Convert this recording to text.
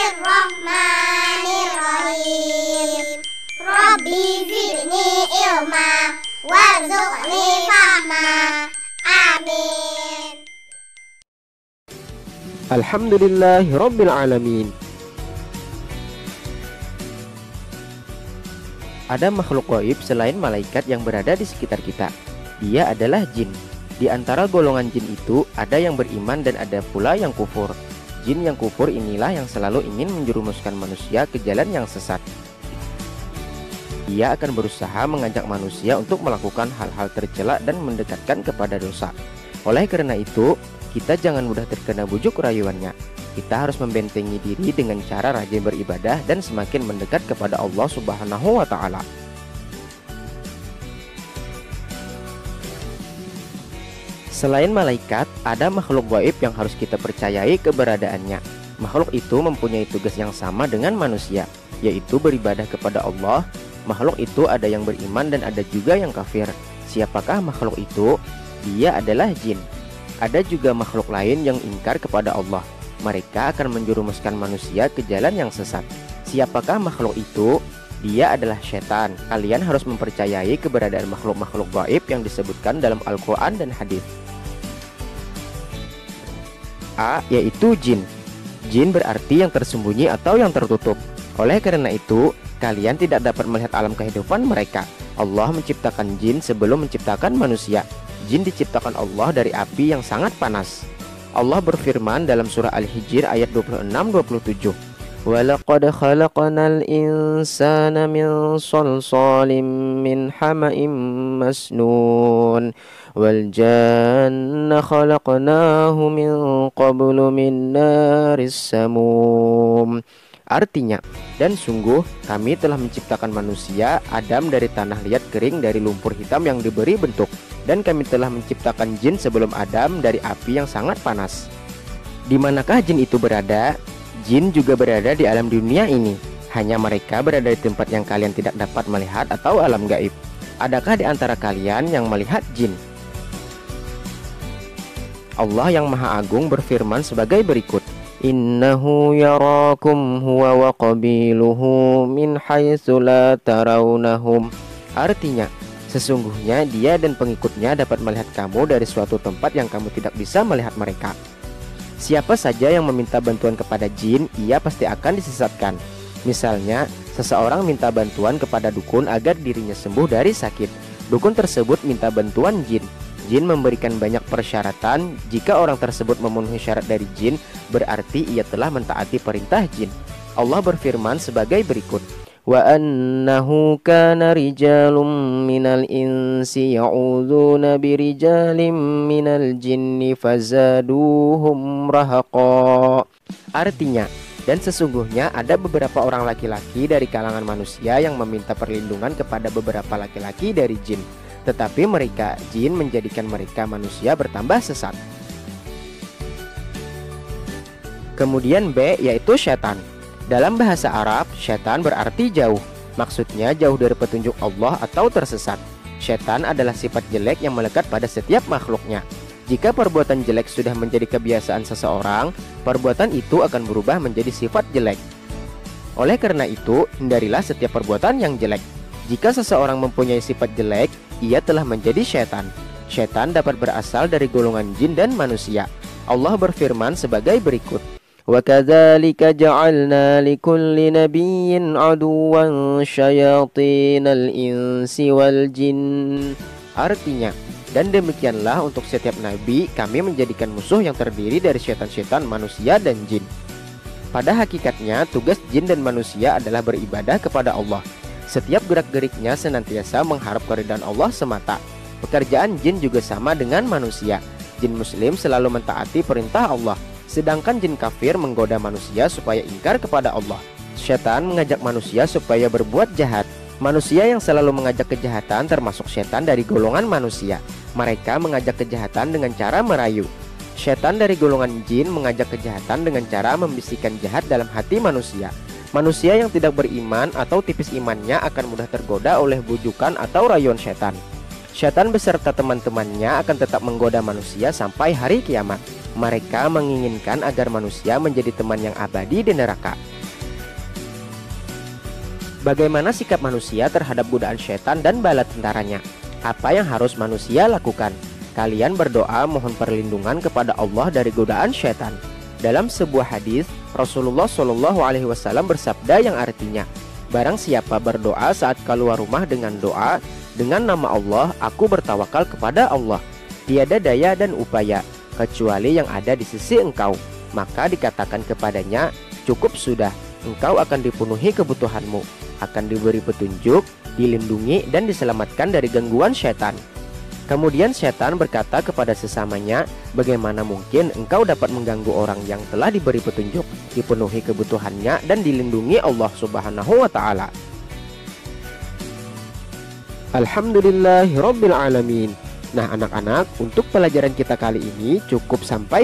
Bismillahirrahmanirrahim. Rabbi zidni ilma warzuqni fahma. Amin. Alhamdulillahirabbil alamin. Ada makhluk gaib selain malaikat yang berada di sekitar kita. Dia adalah jin. Di antara golongan jin itu ada yang beriman dan ada pula yang kufur. Jin yang kufur inilah yang selalu ingin menjerumuskan manusia ke jalan yang sesat. Dia akan berusaha mengajak manusia untuk melakukan hal-hal tercela dan mendekatkan kepada dosa. Oleh karena itu, kita jangan mudah terkena bujuk rayuannya. Kita harus membentengi diri dengan cara rajin beribadah dan semakin mendekat kepada Allah Subhanahu wa Ta'ala. Selain malaikat, ada makhluk gaib yang harus kita percayai keberadaannya. Makhluk itu mempunyai tugas yang sama dengan manusia, yaitu beribadah kepada Allah. Makhluk itu ada yang beriman dan ada juga yang kafir. Siapakah makhluk itu? Dia adalah jin. Ada juga makhluk lain yang ingkar kepada Allah. Mereka akan menjerumuskan manusia ke jalan yang sesat. Siapakah makhluk itu? Dia adalah setan. Kalian harus mempercayai keberadaan makhluk-makhluk gaib yang disebutkan dalam Al-Quran dan hadis. A. Yaitu jin. Jin berarti yang tersembunyi atau yang tertutup. Oleh karena itu, kalian tidak dapat melihat alam kehidupan mereka. Allah menciptakan jin sebelum menciptakan manusia. Jin diciptakan Allah dari api yang sangat panas. Allah berfirman dalam surah Al-Hijr ayat 26-27. وَلَقَدْ خَلَقْنَا الْإِنسَانَ مِنْ صَلْصَالٍ مِنْ حَمَإٍ مَسْنُونٍ وَالْجَانَّ خَلَقْنَاهُ مِنْ قَبْلُ مِنْ نَارِ السَّمُومِ. Artinya, dan sungguh kami telah menciptakan manusia Adam dari tanah liat kering dari lumpur hitam yang diberi bentuk, dan kami telah menciptakan jin sebelum Adam dari api yang sangat panas. Di manakah jin itu berada? Jin juga berada di alam dunia ini. Hanya mereka berada di tempat yang kalian tidak dapat melihat atau alam gaib. Adakah di antara kalian yang melihat jin? Allah yang Maha Agung berfirman sebagai berikut. Innahu yarakum huwa wa qabiluhu min haitsu la tarawnahum. Artinya, sesungguhnya dia dan pengikutnya dapat melihat kamu dari suatu tempat yang kamu tidak bisa melihat mereka. Siapa saja yang meminta bantuan kepada jin, ia pasti akan disesatkan. Misalnya, seseorang minta bantuan kepada dukun agar dirinya sembuh dari sakit. Dukun tersebut minta bantuan jin. Jin memberikan banyak persyaratan. Jika orang tersebut memenuhi syarat dari jin, berarti ia telah mentaati perintah jin. Allah berfirman sebagai berikut. Wa annahu kana rijalun minal insi ya'udzuuna birijalin minal jinni fazaduhum rahaqa. Artinya, dan sesungguhnya ada beberapa orang laki-laki dari kalangan manusia yang meminta perlindungan kepada beberapa laki-laki dari jin. Tetapi mereka, jin, menjadikan mereka manusia bertambah sesat. Kemudian B, yaitu setan. Dalam bahasa Arab, setan berarti jauh. Maksudnya jauh dari petunjuk Allah atau tersesat. Setan adalah sifat jelek yang melekat pada setiap makhluknya. Jika perbuatan jelek sudah menjadi kebiasaan seseorang, perbuatan itu akan berubah menjadi sifat jelek. Oleh karena itu, hindarilah setiap perbuatan yang jelek. Jika seseorang mempunyai sifat jelek, ia telah menjadi setan. Setan dapat berasal dari golongan jin dan manusia. Allah berfirman sebagai berikut. وَكَذَلِكَ جَعَلْنَا لِكُلِّ نَبِيٍّ عَدُوًّا شَيَاطِينَ الْإِنسِ وَالْجِنِّ. Artinya, dan demikianlah untuk setiap nabi kami menjadikan musuh yang terdiri dari setan-setan manusia dan jin. Pada hakikatnya, tugas jin dan manusia adalah beribadah kepada Allah. Setiap gerak-geriknya senantiasa mengharap keridhaan Allah semata. Pekerjaan jin juga sama dengan manusia. Jin muslim selalu mentaati perintah Allah, sedangkan jin kafir menggoda manusia supaya ingkar kepada Allah. Setan mengajak manusia supaya berbuat jahat. Manusia yang selalu mengajak kejahatan termasuk setan dari golongan manusia. Mereka mengajak kejahatan dengan cara merayu. Setan dari golongan jin mengajak kejahatan dengan cara membisikkan jahat dalam hati manusia. Manusia yang tidak beriman atau tipis imannya akan mudah tergoda oleh bujukan atau rayuan setan. Setan beserta teman-temannya akan tetap menggoda manusia sampai hari kiamat. Mereka menginginkan agar manusia menjadi teman yang abadi di neraka. Bagaimana sikap manusia terhadap godaan setan dan bala tentaranya? Apa yang harus manusia lakukan? Kalian berdoa mohon perlindungan kepada Allah dari godaan setan. Dalam sebuah hadis, Rasulullah Shallallahu Alaihi Wasallam bersabda yang artinya, barang siapa berdoa saat keluar rumah dengan doa, dengan nama Allah, aku bertawakal kepada Allah. Tiada daya dan upaya, kecuali yang ada di sisi engkau. Maka dikatakan kepadanya, cukup sudah, engkau akan dipenuhi kebutuhanmu, akan diberi petunjuk, dilindungi dan diselamatkan dari gangguan setan. Kemudian setan berkata kepada sesamanya, bagaimana mungkin engkau dapat mengganggu orang yang telah diberi petunjuk, dipenuhi kebutuhannya dan dilindungi Allah Subhanahu wa Ta'ala. Alhamdulillahirabbil alamin. Nah anak-anak, untuk pelajaran kita kali ini cukup sampai